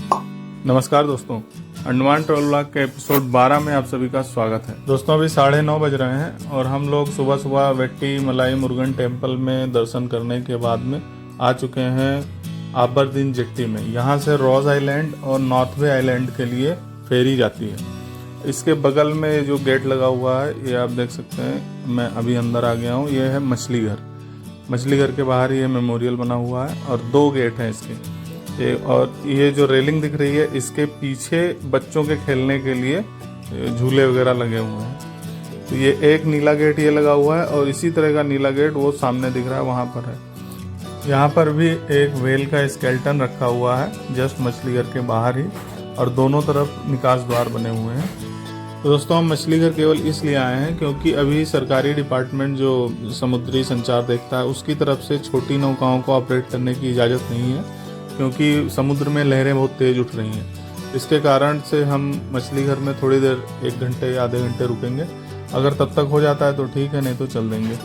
नमस्कार दोस्तों, Andaman travel vlog के एपिसोड 12 में आप सभी का स्वागत है। दोस्तों अभी 9:30 बज रहे हैं और हम लोग सुबह सुबह वेट्टी मलाई मुरुगन टेम्पल में दर्शन करने के बाद में आ चुके हैं आबरदीन जेट्टी में। यहाँ से रोज आइलैंड और नॉर्थ वे आइलैंड के लिए फेरी जाती है। इसके बगल में जो गेट लगा हुआ है ये आप देख सकते हैं। मैं अभी अंदर आ गया हूँ। ये है मछली घर। मछली घर के बाहर ये मेमोरियल बना हुआ है और 2 गेट हैं इसके। और ये जो रेलिंग दिख रही है इसके पीछे बच्चों के खेलने के लिए झूले वगैरह लगे हुए हैं। तो ये एक नीला गेट ये लगा हुआ है और इसी तरह का नीला गेट वो सामने दिख रहा है वहाँ पर है। यहाँ पर भी एक व्हेल का स्केलेटन रखा हुआ है जस्ट मछली घर के बाहर ही, और दोनों तरफ निकास द्वार बने हुए हैं। तो दोस्तों हम मछली घर केवल इसलिए आए हैं क्योंकि अभी सरकारी डिपार्टमेंट जो समुद्री संचार देखता है उसकी तरफ से छोटी नौकाओं को ऑपरेट करने की इजाज़त नहीं है, क्योंकि समुद्र में लहरें बहुत तेज़ उठ रही हैं। इसके कारण से हम मछली घर में थोड़ी देर 1 घंटे या आधे घंटे रुकेंगे। अगर तब तक हो जाता है तो ठीक है, नहीं तो चल देंगे।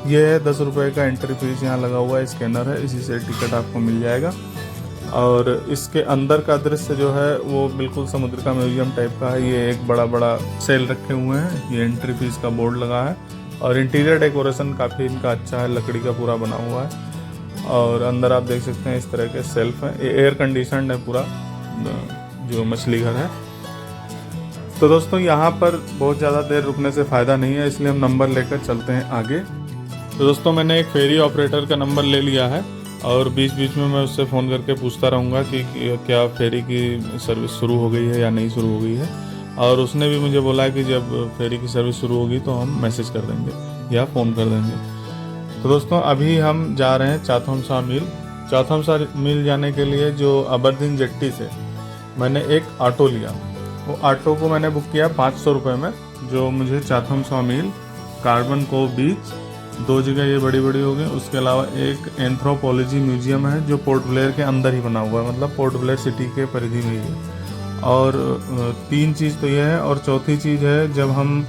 ये है 10 रुपये का एंट्री फीस यहाँ लगा हुआ है, स्कैनर है, इसी से टिकट आपको मिल जाएगा। और इसके अंदर का दृश्य जो है वो बिल्कुल समुद्र का म्यूजियम टाइप का है। ये एक बड़ा बड़ा सेल रखे हुए हैं, ये एंट्री फीस का बोर्ड लगा है और इंटीरियर डेकोरेशन काफ़ी इनका अच्छा है, लकड़ी का पूरा बना हुआ है। और अंदर आप देख सकते हैं इस तरह के सेल्फ हैं। एयर कंडीशनड है पूरा जो मछली घर है। तो दोस्तों यहाँ पर बहुत ज़्यादा देर रुकने से फ़ायदा नहीं है, इसलिए हम नंबर लेकर चलते हैं आगे। तो दोस्तों मैंने एक फेरी ऑपरेटर का नंबर ले लिया है और बीच बीच में मैं उससे फ़ोन करके पूछता रहूँगा कि क्या फेरी की सर्विस शुरू हो गई है या नहीं शुरू हो गई है। और उसने भी मुझे बोला कि जब फेरी की सर्विस शुरू होगी तो हम मैसेज कर देंगे या फ़ोन कर देंगे। तो दोस्तों अभी हम जा रहे हैं चाथम सा मील। चाथम सा मील जाने के लिए जो आबरदीन जेट्टी से मैंने एक ऑटो लिया। वो ऑटो को मैंने बुक किया 500 रुपये में, जो मुझे चाथम सा मील, कार्बन कोव बीच, 2 जगह ये बड़ी बड़ी हो गई। उसके अलावा एक एंथ्रोपोलॉजी म्यूजियम है जो पोर्ट ब्लेयर के अंदर ही बना हुआ है, मतलब पोर्ट ब्लेयर सिटी के परिधि में ही है। और 3 चीज़ तो ये है। और चौथी चीज़ है, जब हम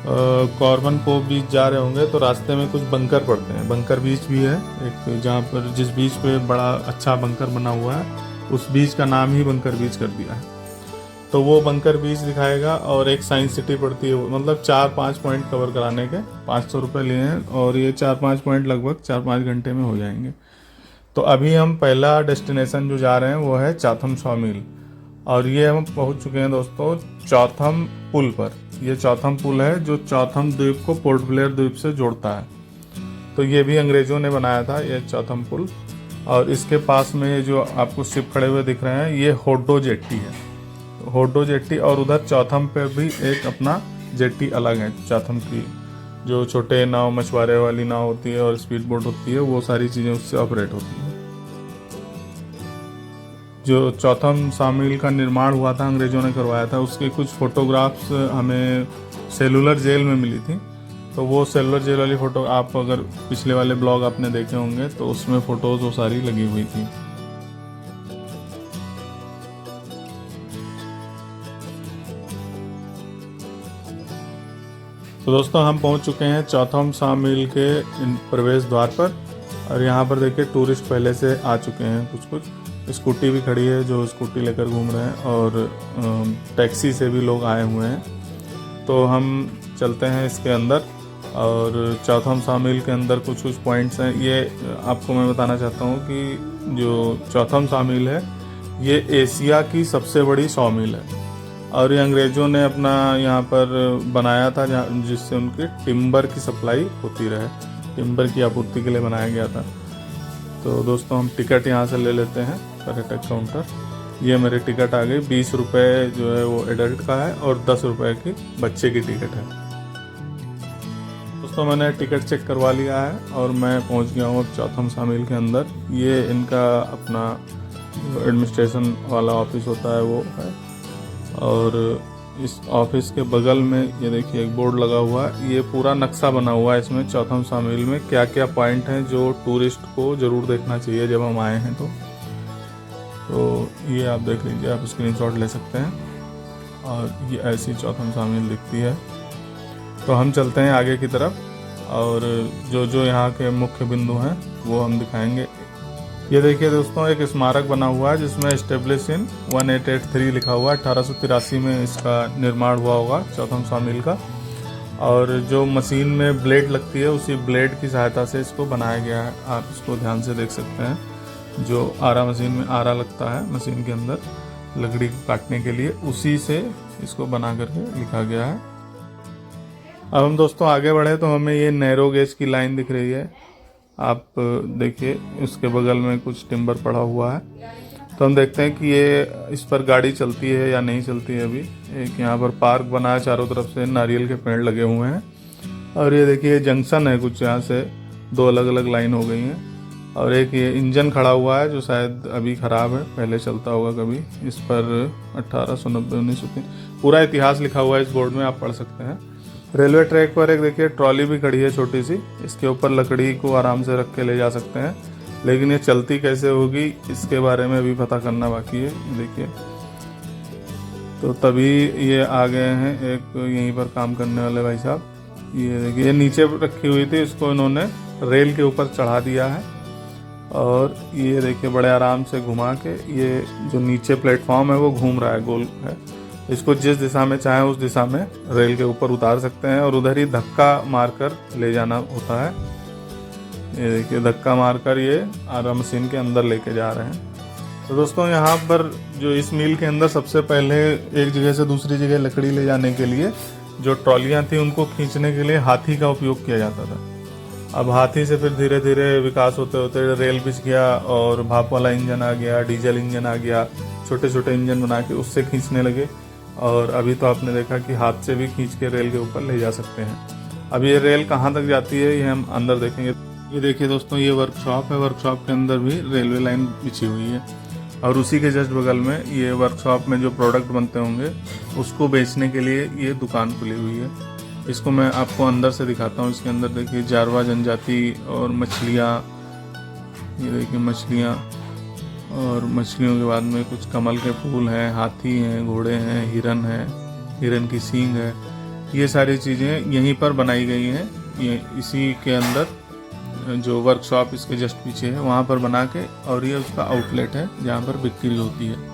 कार्बन कोव बीच जा रहे होंगे तो रास्ते में कुछ बंकर पड़ते हैं। बंकर बीच भी है एक, जहाँ पर जिस बीच पे बड़ा अच्छा बंकर बना हुआ है उस बीच का नाम ही बंकर बीच कर दिया है। तो वो बंकर बीच दिखाएगा और एक साइंस सिटी पड़ती है, मतलब 4-5 पॉइंट कवर कराने के 500 रुपये लिए हैं और ये 4-5 पॉइंट लगभग 4-5 घंटे में हो जाएंगे। तो अभी हम पहला डेस्टिनेशन जो जा रहे हैं वो है चाथम सा मील, और ये हम पहुंच चुके हैं दोस्तों चौथम पुल पर। ये चौथम पुल है जो चौथम द्वीप को पोर्ट ब्लेयर द्वीप से जोड़ता है। तो ये भी अंग्रेज़ों ने बनाया था ये चौथम पुल। और इसके पास में जो आपको शिप खड़े हुए दिख रहे हैं ये होडो जेट्टी है, होडो जेट्टी। और उधर चौथम पे भी एक अपना जेट्टी अलग है। चौथम की जो छोटे नाव, मछुआरे वाली नाव होती है और स्पीड बोट होती है, वो सारी चीज़ें उससे ऑपरेट होती हैं। जो चौथम सा मील का निर्माण हुआ था अंग्रेज़ों ने करवाया था, उसके कुछ फ़ोटोग्राफ्स हमें सेलुलर जेल में मिली थी। तो वो सेलुलर जेल वाली फ़ोटो, आप अगर पिछले वाले ब्लॉग आपने देखे होंगे तो उसमें फ़ोटोज़ वो सारी लगी हुई थी। तो दोस्तों हम पहुंच चुके हैं चौथम सा मील के प्रवेश द्वार पर। और यहाँ पर देखिए टूरिस्ट पहले से आ चुके हैं। कुछ स्कूटी भी खड़ी है जो स्कूटी लेकर घूम रहे हैं, और टैक्सी से भी लोग आए हुए हैं। तो हम चलते हैं इसके अंदर। और चौथम सा मील के अंदर कुछ पॉइंट्स हैं। ये आपको मैं बताना चाहता हूँ कि जो चौथम सा मील है ये एशिया की सबसे बड़ी सॉ-मिल है। और ये अंग्रेज़ों ने अपना यहाँ पर बनाया था जिससे उनकी टिम्बर की सप्लाई होती रहे, टिम्बर की आपूर्ति के लिए बनाया गया था। तो दोस्तों हम टिकट यहाँ से ले लेते हैं, पर्यटक काउंटर। ये मेरी टिकट आ गई। 20 रुपये जो है वो एडल्ट का है और 10 रुपये की बच्चे की टिकट है। दोस्तों मैंने टिकट चेक करवा लिया है और मैं पहुँच गया हूँ चौथम सा मील के अंदर। ये इनका अपना एडमिनिस्ट्रेशन वाला ऑफिस होता है वो है। और इस ऑफिस के बगल में ये देखिए एक बोर्ड लगा हुआ है। ये पूरा नक्शा बना हुआ है इसमें चौथम सा मील में क्या क्या पॉइंट हैं जो टूरिस्ट को ज़रूर देखना चाहिए जब हम आए हैं। तो ये आप देख लीजिए, आप स्क्रीनशॉट ले सकते हैं। और ये ऐसी चौथम सा मील दिखती है। तो हम चलते हैं आगे की तरफ और जो जो यहाँ के मुख्य बिंदु हैं वो हम दिखाएंगे। ये देखिए दोस्तों, एक स्मारक बना हुआ है जिसमें एस्टेब्लिश इन 1883 लिखा हुआ है। 1883 में इसका निर्माण हुआ होगा, चौथम सॉमिल का। और जो मशीन में ब्लेड लगती है, उसी ब्लेड की सहायता से इसको बनाया गया है। आप इसको ध्यान से देख सकते हैं। जो आरा मशीन में आरा लगता है मशीन के अंदर लकड़ी को काटने के लिए, उसी से इसको बना करके लिखा गया है। अब हम दोस्तों आगे बढ़े तो हमें ये नैरो गेज की लाइन दिख रही है। आप देखिए, उसके बगल में कुछ टिम्बर पड़ा हुआ है। तो हम देखते हैं कि ये इस पर गाड़ी चलती है या नहीं चलती है। अभी एक यहाँ पर पार्क बना है, चारों तरफ से नारियल के पेड़ लगे हुए हैं। और ये देखिए जंक्शन है कुछ, यहाँ से दो अलग अलग लाइन हो गई हैं। और एक ये इंजन खड़ा हुआ है जो शायद अभी ख़राब है, पहले चलता होगा कभी। इस पर 1890 1903 पूरा इतिहास लिखा हुआ है इस बोर्ड में, आप पढ़ सकते हैं। रेलवे ट्रैक पर एक देखिए ट्रॉली भी खड़ी है छोटी सी। इसके ऊपर लकड़ी को आराम से रख के ले जा सकते हैं, लेकिन ये चलती कैसे होगी इसके बारे में भी पता करना बाकी है। देखिए, तो तभी ये आ गए हैं एक यहीं पर काम करने वाले भाई साहब। ये देखिए, ये नीचे रखी हुई थी, इसको इन्होंने रेल के ऊपर चढ़ा दिया है। और ये देखिए बड़े आराम से घुमा के, ये जो नीचे प्लेटफॉर्म है वो घूम रहा है, गोल है। इसको जिस दिशा में चाहें उस दिशा में रेल के ऊपर उतार सकते हैं और उधर ही धक्का मारकर ले जाना होता है। ये देखिए, धक्का मारकर ये आरा मशीन के अंदर लेके जा रहे हैं। तो दोस्तों यहाँ पर जो इस मिल के अंदर सबसे पहले एक जगह से दूसरी जगह लकड़ी ले जाने के लिए जो ट्रॉलियाँ थी, उनको खींचने के लिए हाथी का उपयोग किया जाता था। अब हाथी से फिर धीरे धीरे विकास होते होते रेल बिछ गया और भाप वाला इंजन आ गया, डीजल इंजन आ गया, छोटे छोटे इंजन बना के उससे खींचने लगे। और अभी तो आपने देखा कि हाथ से भी खींच के रेल के ऊपर ले जा सकते हैं। अब ये रेल कहाँ तक जाती है ये हम अंदर देखेंगे। ये देखिए दोस्तों, ये वर्कशॉप है। वर्कशॉप के अंदर भी रेलवे लाइन बिछी हुई है और उसी के जस्ट बगल में ये वर्कशॉप में जो प्रोडक्ट बनते होंगे उसको बेचने के लिए ये दुकान खुली हुई है। इसको मैं आपको अंदर से दिखाता हूँ। इसके अंदर देखिए जारवा जनजाति और मछलियाँ, ये देखिए मछलियाँ, और मछलियों के बाद में कुछ कमल के फूल हैं, हाथी हैं, घोड़े हैं, हिरन है, हिरन की सींग है। ये सारी चीज़ें यहीं पर बनाई गई हैं। ये इसी के अंदर जो वर्कशॉप इसके जस्ट पीछे है वहाँ पर बना के, और ये उसका आउटलेट है जहाँ पर बिक्री होती है।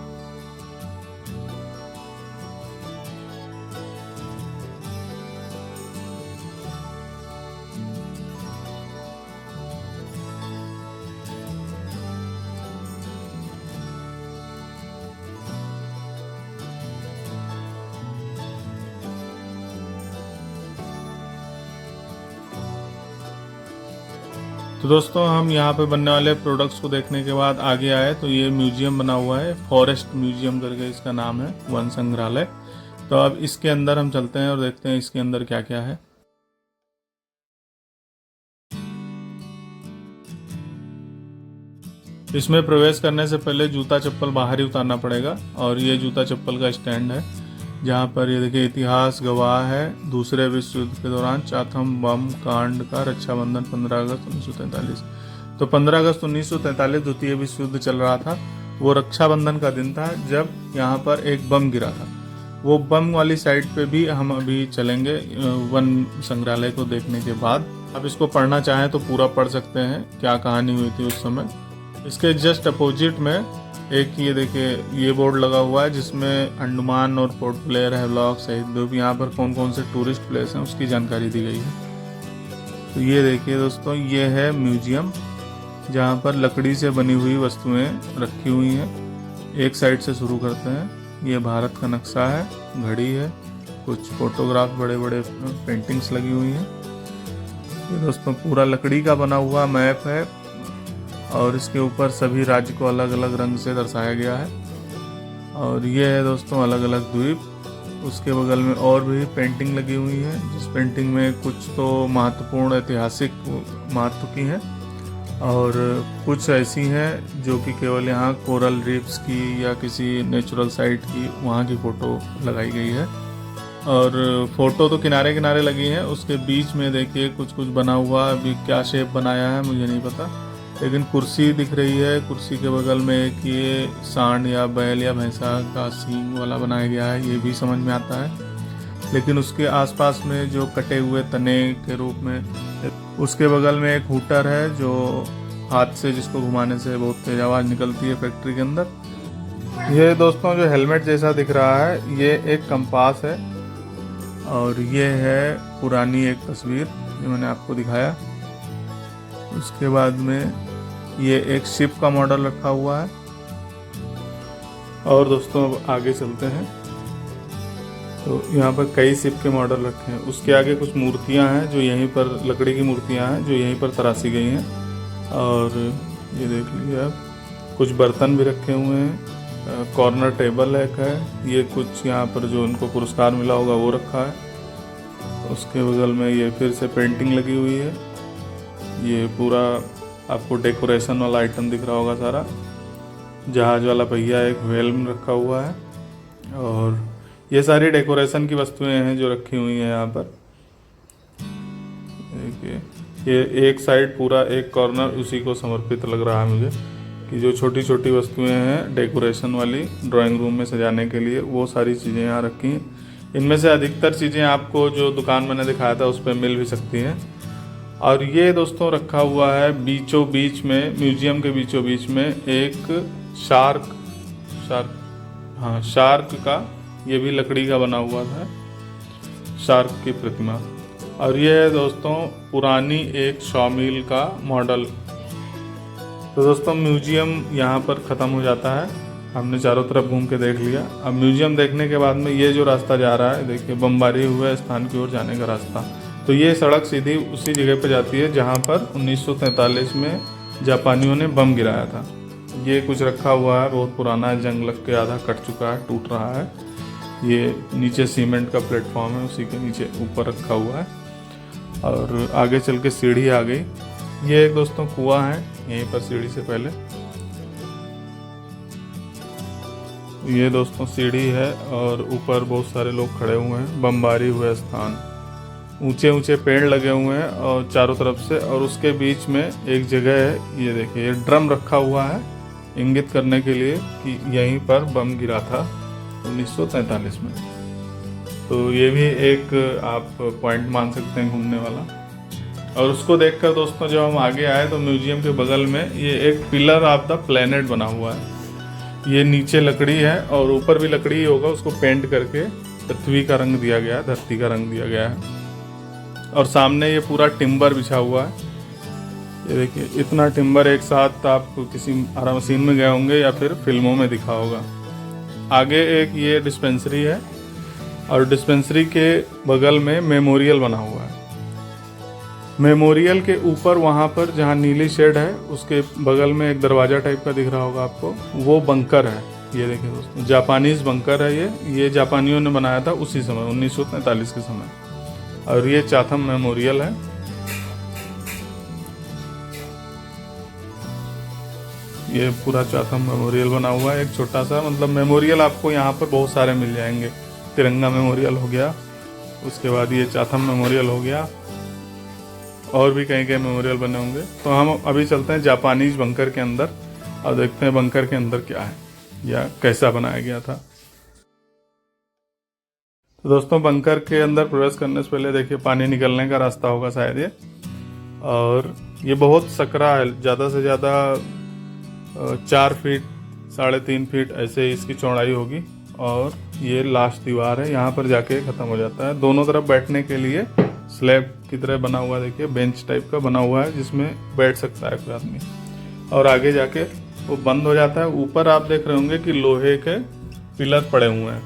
तो दोस्तों हम यहाँ पे बनने वाले प्रोडक्ट्स को देखने के बाद आगे आए तो ये म्यूजियम बना हुआ है, फॉरेस्ट म्यूजियम करके इसका नाम है, वन संग्रहालय। तो अब इसके अंदर हम चलते हैं और देखते हैं इसके अंदर क्या क्या है। इसमें प्रवेश करने से पहले जूता चप्पल बाहर ही उतारना पड़ेगा। और ये जूता चप्पल का स्टैंड है जहाँ पर ये देखिए इतिहास गवाह है दूसरे विश्व युद्ध के दौरान चाथम बम कांड का रक्षाबंधन 15 अगस्त 1943। तो 15 अगस्त 1943 द्वितीय विश्व युद्ध चल रहा था। वो रक्षाबंधन का दिन था जब यहाँ पर एक बम गिरा था। वो बम वाली साइड पे भी हम अभी चलेंगे वन संग्रहालय को देखने के बाद। आप इसको पढ़ना चाहें तो पूरा पढ़ सकते हैं, क्या कहानी हुई थी उस समय। इसके जस्ट अपोजिट में एक ये देखिए ये बोर्ड लगा हुआ है जिसमें अंडमान और पोर्ट ब्लेयर, हैवलॉक, शहीद द्वीप, यहाँ पर कौन कौन से टूरिस्ट प्लेस हैं उसकी जानकारी दी गई है। तो ये देखिए दोस्तों, ये है म्यूजियम जहाँ पर लकड़ी से बनी हुई वस्तुएं रखी हुई हैं। एक साइड से शुरू करते हैं। ये भारत का नक्शा है, घड़ी है, कुछ फोटोग्राफ, बड़े बड़े पेंटिंग्स लगी हुई हैं। ये दोस्तों पूरा लकड़ी का बना हुआ मैप है और इसके ऊपर सभी राज्य को अलग अलग रंग से दर्शाया गया है। और ये है दोस्तों अलग अलग द्वीप। उसके बगल में और भी पेंटिंग लगी हुई है, जिस पेंटिंग में कुछ तो महत्वपूर्ण ऐतिहासिक महत्व की हैं और कुछ ऐसी हैं जो कि केवल यहाँ कोरल रीफ्स की या किसी नेचुरल साइट की वहाँ की फ़ोटो लगाई गई है। और फोटो तो किनारे किनारे लगी हैं, उसके बीच में देखिए कुछ कुछ बना हुआ। अभी क्या शेप बनाया है मुझे नहीं पता, लेकिन कुर्सी दिख रही है। कुर्सी के बगल में एक ये सांड या बैल या भैंसा का सींग वाला बनाया गया है, ये भी समझ में आता है। लेकिन उसके आसपास में जो कटे हुए तने के रूप में, उसके बगल में एक हूटर है जो हाथ से जिसको घुमाने से बहुत तेज आवाज़ निकलती है फैक्ट्री के अंदर। ये दोस्तों जो हेलमेट जैसा दिख रहा है ये एक कंपास है, और ये है पुरानी एक तस्वीर जो मैंने आपको दिखाया। उसके बाद में ये एक शिप का मॉडल रखा हुआ है। और दोस्तों अब आगे चलते हैं तो यहाँ पर कई शिप के मॉडल रखे हैं। उसके आगे कुछ मूर्तियाँ हैं जो यहीं पर, लकड़ी की मूर्तियाँ हैं जो यहीं पर तराशी गई हैं। और ये देख लीजिए आप, कुछ बर्तन भी रखे हुए हैं। कॉर्नर टेबल एक है, ये कुछ यहाँ पर जो उनको पुरस्कार मिला होगा वो रखा है। उसके बगल में ये फिर से पेंटिंग लगी हुई है। ये पूरा आपको डेकोरेशन वाला आइटम दिख रहा होगा सारा। जहाज वाला पहिया एक व्हेल में रखा हुआ है, और ये सारी डेकोरेशन की वस्तुएं हैं जो रखी हुई हैं यहाँ पर। देखिए ये एक साइड पूरा, एक कॉर्नर उसी को समर्पित लग रहा है मुझे, कि जो छोटी छोटी वस्तुएं हैं डेकोरेशन वाली ड्राइंग रूम में सजाने के लिए, वो सारी चीज़ें यहाँ रखी हैं। इनमें से अधिकतर चीज़ें आपको जो दुकान मैंने दिखाया था उस पर मिल भी सकती हैं। और ये दोस्तों रखा हुआ है बीचों बीच में, म्यूजियम के बीचों बीच में एक शार्क का, ये भी लकड़ी का बना हुआ था, शार्क की प्रतिमा। और ये है दोस्तों पुरानी एक सॉमिल का मॉडल। तो दोस्तों म्यूजियम यहाँ पर ख़त्म हो जाता है। हमने चारों तरफ घूम के देख लिया। अब म्यूजियम देखने के बाद में ये जो रास्ता जा रहा है, देखिए बमबारी हुए स्थान की ओर जाने का रास्ता। तो ये सड़क सीधी उसी जगह पर जाती है जहाँ पर 1943 में जापानियों ने बम गिराया था। ये कुछ रखा हुआ है, बहुत पुराना है, जंग लग के आधा कट चुका है, टूट रहा है। ये नीचे सीमेंट का प्लेटफॉर्म है, उसी के नीचे ऊपर रखा हुआ है। और आगे चल के सीढ़ी आ गई। ये एक दोस्तों कुआं है यहीं पर सीढ़ी से पहले। ये दोस्तों सीढ़ी है और ऊपर बहुत सारे लोग खड़े हुए हैं। बमबारी हुए स्थान, ऊंचे ऊंचे पेड़ लगे हुए हैं और चारों तरफ से, और उसके बीच में एक जगह है। ये देखिए ये ड्रम रखा हुआ है इंगित करने के लिए कि यहीं पर बम गिरा था 1943 में। तो ये भी एक आप पॉइंट मान सकते हैं घूमने वाला। और उसको देखकर दोस्तों जब हम आगे आए तो म्यूजियम के बगल में ये एक पिलर ऑफ द प्लेनेट बना हुआ है। ये नीचे लकड़ी है और ऊपर भी लकड़ी ही होगा, उसको पेंट करके पृथ्वी का रंग दिया गया है, धरती का रंग दिया गया है। और सामने ये पूरा टिम्बर बिछा हुआ है। ये देखिए इतना टिम्बर एक साथ आप किसी मशीन में गए होंगे या फिर फिल्मों में दिखा होगा। आगे एक ये डिस्पेंसरी है और डिस्पेंसरी के बगल में मेमोरियल बना हुआ है। मेमोरियल के ऊपर वहाँ पर जहाँ नीली शेड है उसके बगल में एक दरवाज़ा टाइप का दिख रहा होगा आपको, वो बंकर है। ये देखिए दोस्तों जापानीज बंकर है ये जापानियों ने बनाया था उसी समय 1943 के समय। और ये चाथम मेमोरियल है। ये पूरा चाथम मेमोरियल बना हुआ है, एक छोटा सा, मतलब मेमोरियल आपको यहाँ पर बहुत सारे मिल जाएंगे। तिरंगा मेमोरियल हो गया, उसके बाद ये चाथम मेमोरियल हो गया, और भी कहीं कहीं मेमोरियल बने होंगे। तो हम अभी चलते हैं जापानीज बंकर के अंदर और देखते हैं बंकर के अंदर क्या है या कैसा बनाया गया था। तो दोस्तों बंकर के अंदर प्रवेश करने से पहले देखिए पानी निकलने का रास्ता होगा शायद ये, और ये बहुत सकरा है, ज़्यादा से ज़्यादा 4 फीट 3.5 फीट ऐसे इसकी चौड़ाई होगी। और ये लास्ट दीवार है, यहाँ पर जाके ख़त्म हो जाता है। दोनों तरफ बैठने के लिए स्लैब की तरह बना हुआ, देखिए बेंच टाइप का बना हुआ है जिसमें बैठ सकता है कोई आदमी। और आगे जाके वो बंद हो जाता है। ऊपर आप देख रहे होंगे कि लोहे के पिलर पड़े हुए हैं,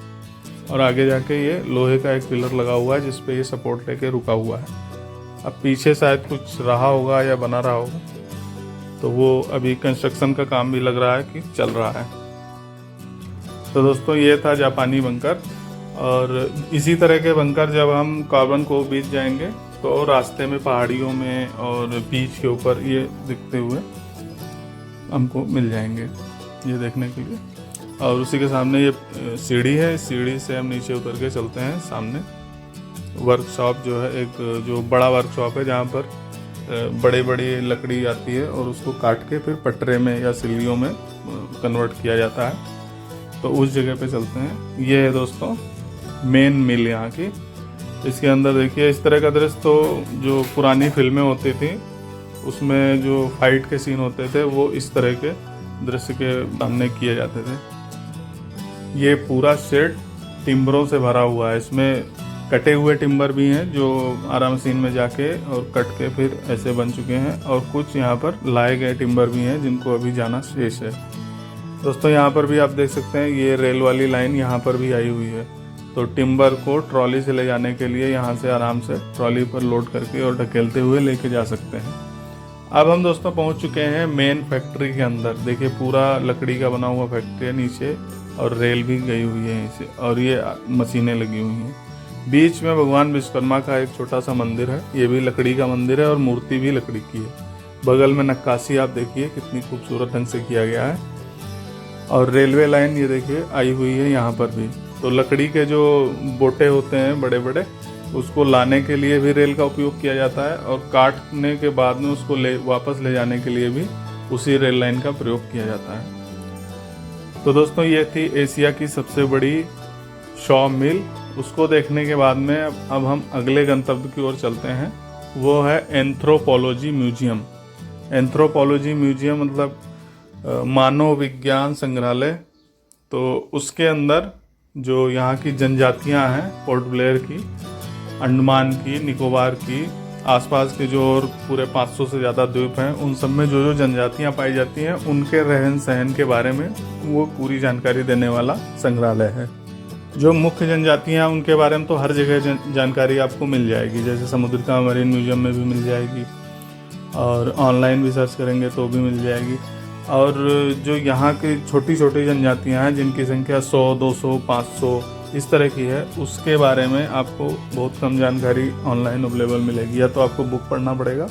और आगे जाके ये लोहे का एक पिलर लगा हुआ है जिसपे ये सपोर्ट लेके रुका हुआ है। अब पीछे शायद कुछ रहा होगा या बना रहा होगा, तो वो अभी कंस्ट्रक्शन का काम भी लग रहा है कि चल रहा है। तो दोस्तों ये था जापानी बंकर। और इसी तरह के बंकर जब हम कार्बन को बीच जाएंगे तो रास्ते में पहाड़ियों में और बीच के ऊपर ये दिखते हुए हमको मिल जाएंगे ये देखने के लिए। और उसी के सामने ये सीढ़ी है, इस सीढ़ी से हम नीचे उतर के चलते हैं। सामने वर्कशॉप जो है, एक जो बड़ा वर्कशॉप है जहाँ पर बड़े बड़ी लकड़ी आती है और उसको काट के फिर पटरे में या सिल्लियों में कन्वर्ट किया जाता है। तो उस जगह पे चलते हैं। ये है दोस्तों मेन मिल यहाँ की। इसके अंदर देखिए इस तरह का दृश्य तो जो पुरानी फिल्में होती थी उसमें जो फाइट के सीन होते थे वो इस तरह के दृश्य के सामने किए जाते थे। ये पूरा सेट टिम्बरों से भरा हुआ है। इसमें कटे हुए टिम्बर भी हैं जो आरा मशीन में जाके और कट के फिर ऐसे बन चुके हैं, और कुछ यहाँ पर लाए गए टिम्बर भी हैं जिनको अभी जाना शेष है। दोस्तों यहाँ पर भी आप देख सकते हैं ये रेल वाली लाइन यहाँ पर भी आई हुई है। तो टिम्बर को ट्रॉली से ले जाने के लिए यहाँ से आराम से ट्रॉली पर लोड करके और ढकेलते हुए लेके जा सकते हैं। अब हम दोस्तों पहुँच चुके हैं मेन फैक्ट्री के अंदर। देखिए पूरा लकड़ी का बना हुआ फैक्ट्री है नीचे, और रेल भी गई हुई है यहीं से, और ये मशीनें लगी हुई हैं। बीच में भगवान विश्वकर्मा का एक छोटा सा मंदिर है। ये भी लकड़ी का मंदिर है और मूर्ति भी लकड़ी की है। बगल में नक्काशी आप देखिए कितनी खूबसूरत ढंग से किया गया है। और रेलवे लाइन ये देखिए आई हुई है यहाँ पर भी। तो लकड़ी के जो बोटे होते हैं बड़े बड़े, उसको लाने के लिए भी रेल का उपयोग किया जाता है, और काटने के बाद में उसको वापस ले जाने के लिए भी उसी रेल लाइन का प्रयोग किया जाता है। तो दोस्तों ये थी एशिया की सबसे बड़ी शॉ मिल। उसको देखने के बाद में अब हम अगले गंतव्य की ओर चलते हैं। वो है एंथ्रोपोलॉजी म्यूजियम। एंथ्रोपोलॉजी म्यूजियम मतलब मानव विज्ञान संग्रहालय। तो उसके अंदर जो यहाँ की जनजातियाँ हैं, पोर्ट ब्लेयर की, अंडमान की, निकोबार की, आसपास के जो और पूरे 500 से ज़्यादा द्वीप हैं, उन सब में जो जो जनजातियाँ पाई जाती हैं उनके रहन सहन के बारे में वो पूरी जानकारी देने वाला संग्रहालय है। जो मुख्य जनजातियाँ हैं उनके बारे में तो हर जगह जानकारी आपको मिल जाएगी, जैसे समुद्रिका मरीन म्यूजियम में भी मिल जाएगी, और ऑनलाइन भी सर्च करेंगे तो भी मिल जाएगी। और जो यहाँ की छोटी छोटी जनजातियाँ हैं जिनकी संख्या 100, 200, 500 इस तरह की है, उसके बारे में आपको बहुत कम जानकारी ऑनलाइन अवेलेबल मिलेगी। या तो आपको बुक पढ़ना पड़ेगा,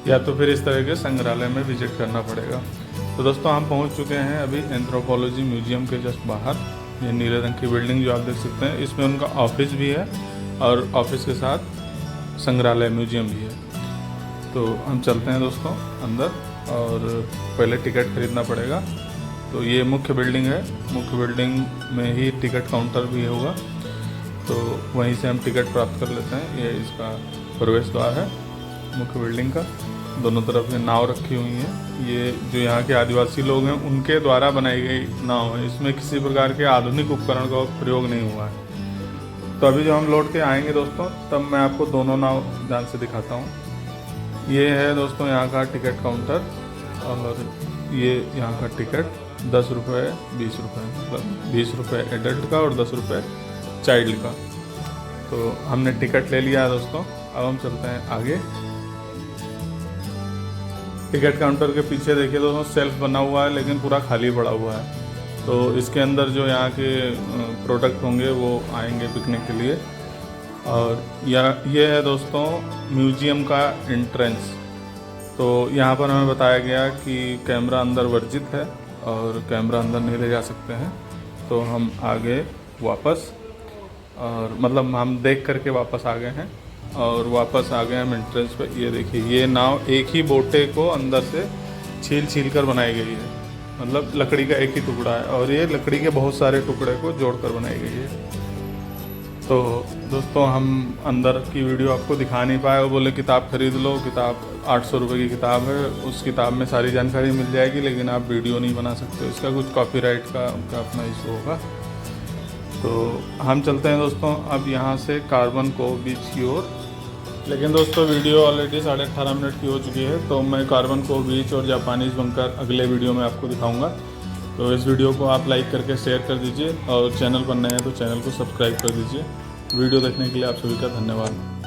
या तो फिर इस तरह के संग्रहालय में विजिट करना पड़ेगा। तो दोस्तों हम पहुँच चुके हैं अभी एंथ्रोपोलॉजी म्यूजियम के जस्ट बाहर। ये नीले रंग की बिल्डिंग जो आप देख सकते हैं, इसमें उनका ऑफिस भी है, और ऑफिस के साथ संग्रहालय म्यूजियम भी है। तो हम चलते हैं दोस्तों अंदर, और पहले टिकट खरीदना पड़ेगा। तो ये मुख्य बिल्डिंग है, मुख्य बिल्डिंग में ही टिकट काउंटर भी होगा, तो वहीं से हम टिकट प्राप्त कर लेते हैं। ये इसका प्रवेश द्वार है मुख्य बिल्डिंग का। दोनों तरफ ये नाव रखी हुई हैं। ये जो यहाँ के आदिवासी लोग हैं उनके द्वारा बनाई गई नाव है। इसमें किसी प्रकार के आधुनिक उपकरण का प्रयोग नहीं हुआ है। तो अभी जो हम लौट के आएंगे दोस्तों, तब मैं आपको दोनों नाव ध्यान से दिखाता हूँ। ये है दोस्तों यहाँ का टिकट काउंटर, और ये यहाँ का टिकट 10 रुपये, 20 रुपये, मतलब 20 रुपये एडल्ट का और 10 रुपये चाइल्ड का। तो हमने टिकट ले लिया है दोस्तों। अब हम चलते हैं आगे। टिकट काउंटर के पीछे देखिए दोस्तों सेल्फ बना हुआ है, लेकिन पूरा खाली पड़ा हुआ है। तो इसके अंदर जो यहाँ के प्रोडक्ट होंगे वो आएंगे बिकने के लिए। और ये है दोस्तों म्यूजियम का एंट्रेंस। तो यहाँ पर हमें बताया गया कि कैमरा अंदर वर्जित है और कैमरा अंदर नहीं ले जा सकते हैं। तो हम आगे वापस, और मतलब हम देख करके वापस आ गए हैं, और वापस आ गए हम एंट्रेंस पे। ये देखिए ये नाव एक ही बोटे को अंदर से छील कर बनाई गई है, मतलब लकड़ी का एक ही टुकड़ा है, और ये लकड़ी के बहुत सारे टुकड़े को जोड़कर बनाई गई है। तो दोस्तों हम अंदर की वीडियो आपको दिखा नहीं पाए, वो बोले किताब खरीद लो, किताब 800 रुपये की किताब है, उस किताब में सारी जानकारी मिल जाएगी, लेकिन आप वीडियो नहीं बना सकते, इसका कुछ कॉपीराइट का उनका अपना इशू होगा। तो हम चलते हैं दोस्तों अब यहाँ से कार्बन कोव बीच की ओर। लेकिन दोस्तों वीडियो ऑलरेडी 18.5 मिनट की हो चुकी है, तो मैं कार्बन कोव बीच और जापानीज बंकर अगले वीडियो में आपको दिखाऊंगा। तो इस वीडियो को आप लाइक करके शेयर कर दीजिए, और चैनल पर नए हैं तो चैनल को सब्सक्राइब कर दीजिए। वीडियो देखने के लिए आप सभी का धन्यवाद।